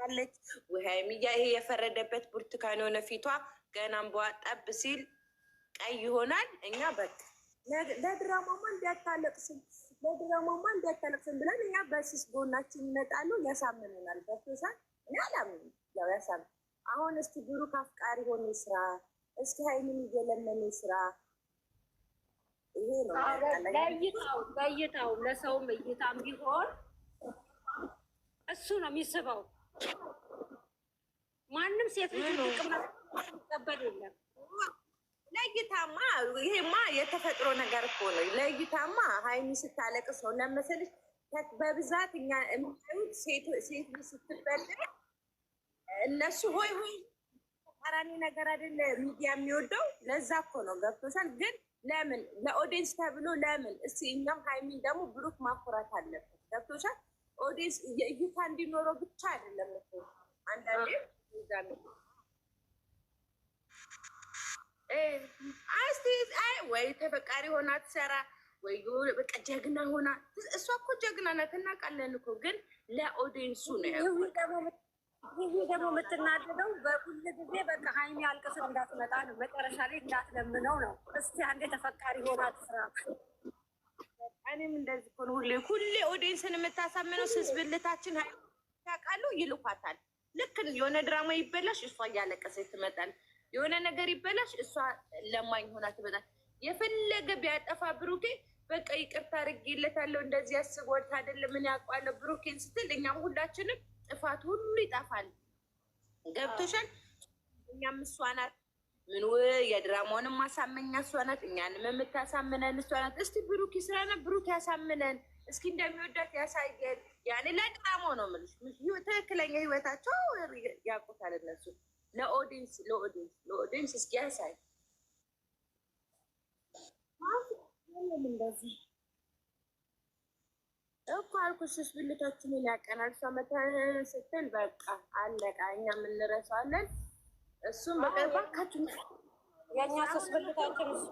ትቀራለች። ወሃይሚያ ይሄ የፈረደበት ብርቱካን የሆነ ፊቷ ገና እንቧ ጠብ ሲል ቀይ ይሆናል። እኛ በቃ ለድራማማ እንዲያታለቅስም ብለን እኛ በስስ ጎናችን ይመጣሉ፣ ያሳምኑናል። በፍሳት እኔ አላምንም። ያው ያሳምን አሁን እስቲ ብሩክ አፍቃሪ ሆነ ስራ እስኪ ሀይሚን እየለመነ ስራ። ይሄ ነው ለእይታው ለሰውም እይታም ቢሆን እሱ ነው የሚስበው። ማንም ሴት ልጅ ይቀበል የለም። ለእይታማ ይሄማ የተፈጥሮ ነገር እኮ ነው። ለእይታማ ሀይሚ ስታለቅስ ነው ለመሰለሽ። በብዛት እኛ የሚያዩት ሴት ልጅ ስትበደል እነሱ ሆይ ተቃራኒ ነገር አይደለ ሚዲያ የሚወደው። ለዛ እኮ ነው ገብቶሻል። ግን ለምን ለኦዲየንስ ተብሎ ለምን እስቲ እኛም ሀይሚን ደግሞ ብሩክ ማኩራት አለበት። ገብቶሻል። ኦዲየንስ የእይታ እንዲኖረው ብቻ አይደለም እኮ አንዳንዴ ወይ ተፈቃሪ ሆና ትሰራ ወይ በቃ ጀግና ሆና። እሷ እኮ ጀግና ናት እናውቃለን እኮ። ግን ለኦዲየንሱ ነው ይህ ደግሞ የምትናደደው በሁሉ ጊዜ በቃ ሀይሚ አልቅስም እንዳትመጣ ነው። መጨረሻ ላይ እንዳትለምነው ነው። እስቲ አንዴ ተፈቃሪ ሆና ትስራ። እኔም እንደዚህ እኮ ነው። ሁሌ ኦዲየንስን የምታሳምነው ስዝብልታችን ሀይሚ ያውቃሉ፣ ይልኳታል። ልክ የሆነ ድራማ ይበላሽ እሷ እያለቀሰች ትመጣል። የሆነ ነገር ይበላሽ እሷ ለማኝ ሆና ትመጣል። የፈለገ ቢያጠፋ ብሩኬ በቃ ይቅርታ አድርጌለታለሁ እንደዚህ ያስቦት አይደለም ምን ያውቃለሁ ብሩኬን ስትል እኛም ሁላችንም ጥፋት ሁሉ ይጠፋል። ገብቶሻል። እኛም እሷ ናት ምን የድራማውንም ማሳመኛ እሷ ናት፣ እኛንም የምታሳምነን እሷ ናት። እስቲ ብሩክ ስራና ብሩክ ያሳምነን እስኪ እንደሚወዳት ያሳየን። ያኔ ለድራማው ነው የምልሽ። ትክክለኛ ህይወታቸው ያውቁታል እነሱ። ለኦዲየንስ እስኪ ያሳይ እንደዚህ እኮ አልኩሽ። ብልታችንን ያቀናል። እሷ መተን ስትል በቃ አለቃ እኛ የምንረሳለን። እሱም በቀባካችሁ የእኛ ሶስት ብልታችን እሷ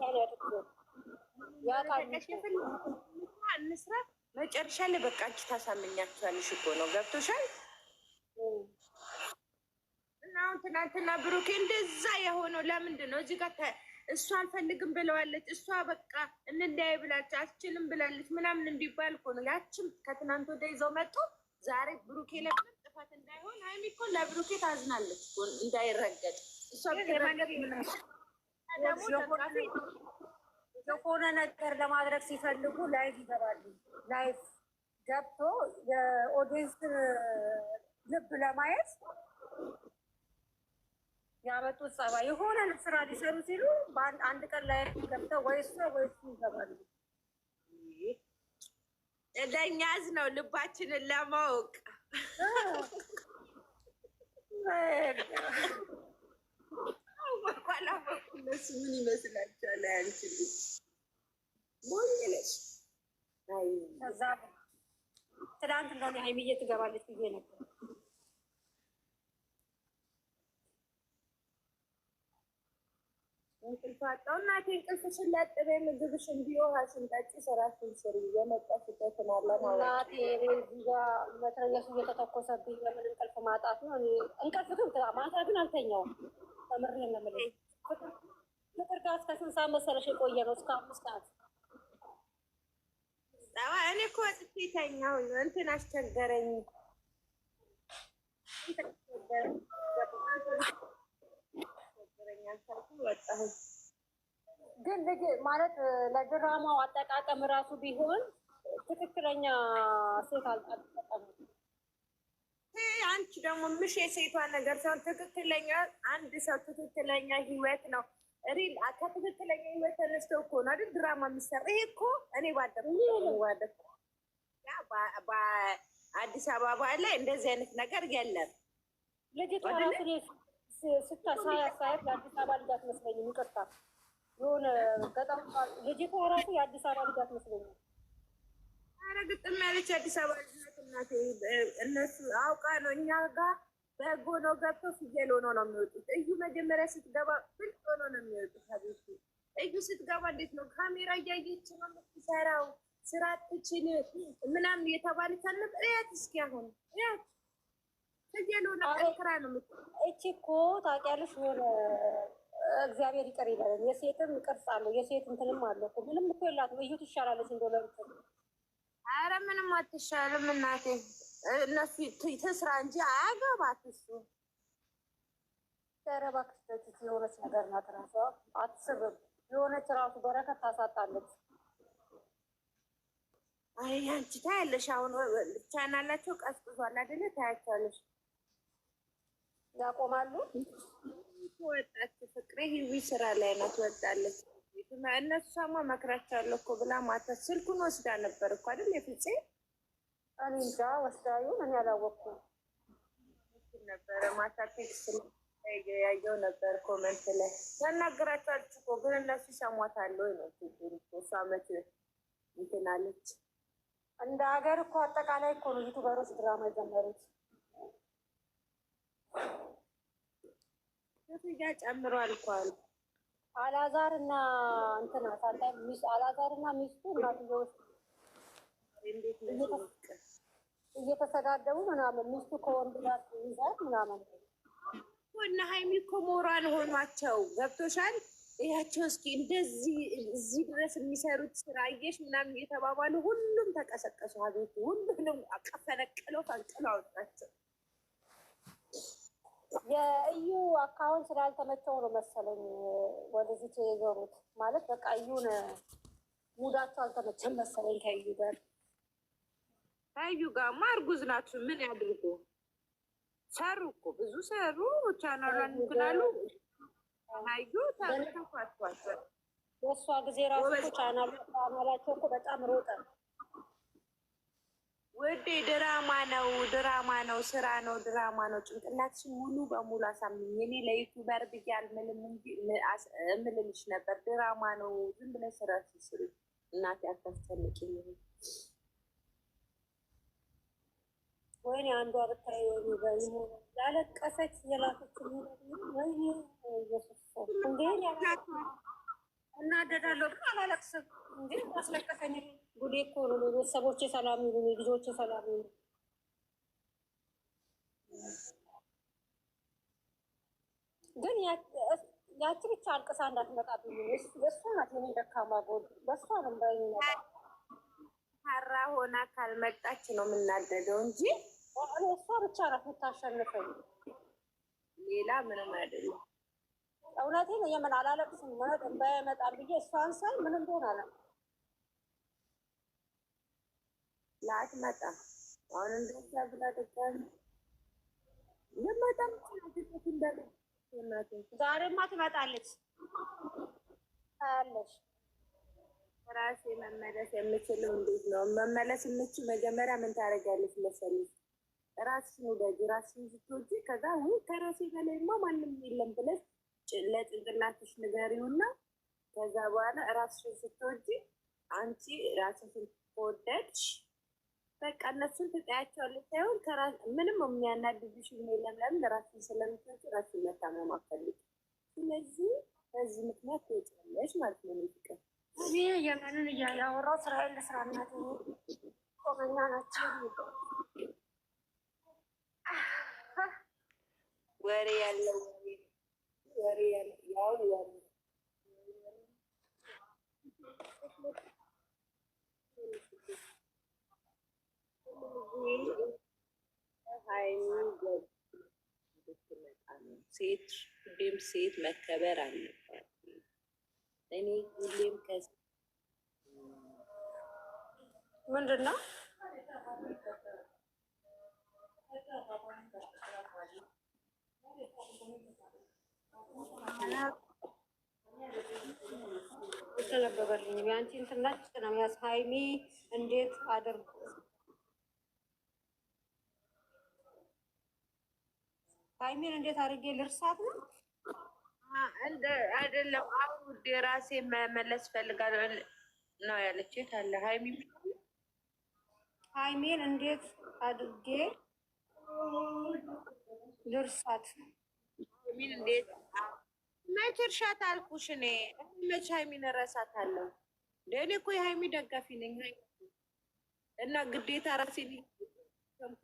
እንስራ። መጨረሻ ላይ በቃ አንቺ ታሳምኛችኋለሽ እኮ ነው። ገብቶሻል። እና አሁን ትናንትና ብሩኬ እንደዛ የሆነው ለምንድን ነው? እዚህ ጋር እሷ አልፈልግም ብለዋለች። እሷ በቃ እንለያይ ብላች አትችልም ብላለች ምናምን እንዲባል እኮ ነው። ያችም ከትናንት ወደ ይዘው መጡ። ዛሬ ብሩኬ ለምን ጥፋት እንዳይሆን ሀይሚ እኮ ለብሩኬ ታዝናለች እንዳይረገጥ። እሷ የሆነ ነገር ለማድረግ ሲፈልጉ ላይቭ ይገባሉ። ላይቭ ገብቶ የኦዲየንስን ልብ ለማየት ያመጡት ጸባይ። የሆነ ስራ ሊሰሩ ሲሉ አንድ ቀን ላይ ገብተው ወይ እሷ ወይ እሱ ይገባሉ። ለእኛዝ ነው ልባችንን ለማወቅ። እነሱ ምን ይመስላችኋል? አንችልም ሞኝ ነሽ። ከዛ ትናንት እንደሆነ ሀይሚዬ ትገባለች ብዬ ነበር። እንቅልፍ አጣሁ እናቴ። እንቅልፍሽን ላጥቤ ምግብሽን ቢሆን ጠጪ ስራሽን ስሪ። የመጣሽበትን አለ እናቴ እዚህ ጋር መትረየሱ እየተተኮሰብኝ ለምን እንቅልፍ ማጣት ነው? እንቅልፍ ግን ማታ ግን አልተኛውም። ተምሬ ነው የምልሽ። ፍቅር ጋር እስከ ስንት ሰዓት መሰለሽ የቆየ ነው? እስከ 5 ሰዓት። እኔ እኮ ወጥቼ ተኛሁኝ። እንትን አስቸገረኝ። ግን ልጅ ማለት ለድራማው አጠቃቀም ራሱ ቢሆን ትክክለኛ ሴት አልጠቀም። አንቺ ደግሞ ምሽ የሴቷ ነገር ሳይሆን ትክክለኛ አንድ ሰው ትክክለኛ ህይወት ነው። ሪል ከትክክለኛ ህይወት ተነስተው እኮ ነው አይደል ድራማ የሚሰራ። ይሄ እኮ እኔ በአዲስ አበባ ላይ እንደዚህ አይነት ነገር የለም። ልጅቷ ራሱ ስታሳያት የአዲስ አበባ ልጅ አትመስለኝም። ይቅርታ የሆነ በጣም ልጅቷ ራሱ የአዲስ አበባ ልጅ አትመስለኝም። ኧረ ግጥም ያለች የአዲስ አበባ ልጅ ናት እናቴ። እነሱ አውቃ ነው እኛ ጋር በጎ ነው ገብቶ ፍየል ሆኖ ነው የሚወጡት። እዩ መጀመሪያ ስትገባ ፍልቅ ሆኖ ነው የሚወጡት። አቤት እዩ ስትገባ እንዴት ነው ካሜራ እያየች ነው የምትሰራው። ስራ ትችል ምናምን የተባለች አልነበር? እያት እስኪ አሁን እያት ፍየሉን ጠንክራ ነው እቺ እኮ ታውቂያለሽ፣ የሆነ እግዚአብሔር ይቅር ይበለን። የሴትም ቅርጽ አለው የሴት እንትንም አለው እኮ ምንም እኮ የላትም። እዩ ትሻላለች እንደሆነ። ኧረ ምንም አትሻልም እናቴ። እነሱ ትስራ እንጂ አያገባት እሱ። ኧረ እባክሽ የሆነች ነገር ናት። እራሷ አትስብም። የሆነች እራሱ በረከት ታሳጣለች። አይ አንቺ ታያለሽ። አሁን ቻናላቸው ቀዝቅዟል አይደለ? ታያቸዋለሽ። ያቆማሉ። ወጣች ፍቅሬ ህዊ ስራ ላይ ናት። ወጣለች። እነሱ ሰማ መክራቻለሁ እኮ ብላ ማታ ስልኩን ወስዳ ነበር እኮ አይደል? የፍፄ እኔ እንጃ ወስዳ ይሁን እኔ አላወቅኩም ነበረ። ማታ ቴክስት ያየው ነበር ኮመንት ላይ ያናግራቸዋለች እኮ ግን እነሱ ይሰሟታል ወይ ነው እሱ አመት እንትናለች። እንደ ሀገር እኮ አጠቃላይ እኮ ነው ዩቱበሮች ድራማ የጀመሩት። ክፍያ ጨምሯል እኮ አሉ። አላዛር እና እንትና ሳታይ አላዛር እና ሚስቱ እናትየው እየተሰዳደቡ ምናምን ሚስቱ ከወንድ ጋር ይዛት ምናምን እና ሀይሚ እኮ ሞራል ሆኗቸው ገብቶሻል። ያቸው እስኪ እንደዚህ እዚህ ድረስ የሚሰሩት ስራ አየሽ ምናምን እየተባባሉ ሁሉም ተቀሰቀሱ። አቤቱ ሁሉንም አቀፈነቅለው ፈንቅለው አወጣቸው። የእዩ አካውንት ስላልተመቸው ነው መሰለኝ ወደዚህ የዞሩት። ማለት በቃ እዩን ሙዳቸው አልተመቸም መሰለኝ ከእዩ ጋር። ከእዩ ጋርማ እርጉዝ ናችሁ ምን ያድርጉ? ሰሩ እኮ ብዙ ሰሩ። ቻናሏን እንክናሉ አዩ ተፋቷቸው። የእሷ ጊዜ ራሱ ቻናላቸው እኮ በጣም ሮጠ። ውዴ ድራማ ነው፣ ድራማ ነው፣ ስራ ነው፣ ድራማ ነው። ጭንቅላትሽን ሙሉ በሙሉ አሳምኝ። እኔ ለዩቱበር ብዬ አልምልም እንጂ እምልልሽ ነበር። ድራማ ነው። ዝም ብለሽ ስራሽን ስሪ እናቴ፣ አታስጨንቂኝ። ወይኔ አንዷ ብታይ ያለቀሰች የላከች ወይኔ ኢየሱስ እንዴ እናደዳለሁ ግን አላለቅስም። እንዴ አስለቀሰኝ። ጉዴ እኮ ነው። ቤተሰቦቼ ሰላም ይሁኑ፣ ልጆቼ ሰላም ይሁኑ። ግን ያቺ ብቻ አልቅሳ እንዳትመጣብኝ። በእሷ ናት የኔ ደካማ ጎን፣ በእሷ ነው እንዳይመጣ። ሀራ ሆና ካልመጣች ነው የምናደደው እንጂ እሷ ብቻ ናት የምታሸንፈኝ፣ ሌላ ምንም አይደለም። እውነቴን የምን አላለቅስም ማለት እንዳይመጣም ብዬ እሷን ሳይ ምን እንደሆነ አለ ላትመጣ አሁን እንደዛ ብላ ደጋሚ ለማጣም ትንሽ እንዳለ ዛሬማ ትመጣለች አለሽ። ራሴ መመለስ የምችለው እንዴት ነው መመለስ የምችል? መጀመሪያ ምን ታደርጊያለሽ መሰለሽ? ራስሽን ውደጂ። ራስሽን ስትወጂ ከዛ ወይ ከራሴ በላይማ ማንም የለም ብለሽ ለጭንቅላትሽ ንገሪውና ከዛ በኋላ ራስሽን ስትወጂ አንቺ ራስሽን ትወደድሽ በቃ እነሱን ትጠያቸዋለሽ። ሳይሆን ምንም የሚያናድድሽ የለም። ለምን ራስሽን ስለምትወጂ ራስሽን መታመም አትፈልጊ። ስለዚህ በዚህ ምክንያት ትወጫለሽ ማለት ነው። ፍቅር እኔ የምንን እያወራሁ ስራዬን ልስራ። እናት ቆመኛ ናቸው ወሬ ያለው ወሬ ያው ሴት ሁሌም ሴት መከበር አለባት። እኔ ሁሌም ምንድን ነው ተነበበልኝ የአንቺ እንትናች ነው ያስ ሀይሚ እንዴት አድርጉ ሀይሚን እንዴት አድርጌ ልርሳት ነው አይደለም። አሁን ውዴ ራሴ መመለስ ፈልጋለሁ ነው ያለች። የት አለ ሀይሚን እንዴት አድርጌ ልርሳት? ሀይሚን እንዴት መች እርሻት አልኩሽ? እኔ መች ሀይሚን እረሳታለሁ? እኔ እኮ የሀይሚ ደጋፊ ነኝ እና ግዴታ ራሴን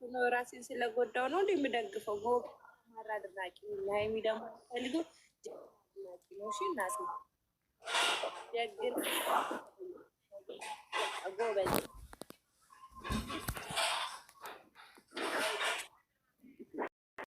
ነው ራሴን ስለጎዳው ነው እንደምደግፈው ጎብ ማራ አድናቂ ሃይሚ ደግሞ ፈልጉ አድናቂ ነው። እሺ እናቴ ደግን ጎበዝ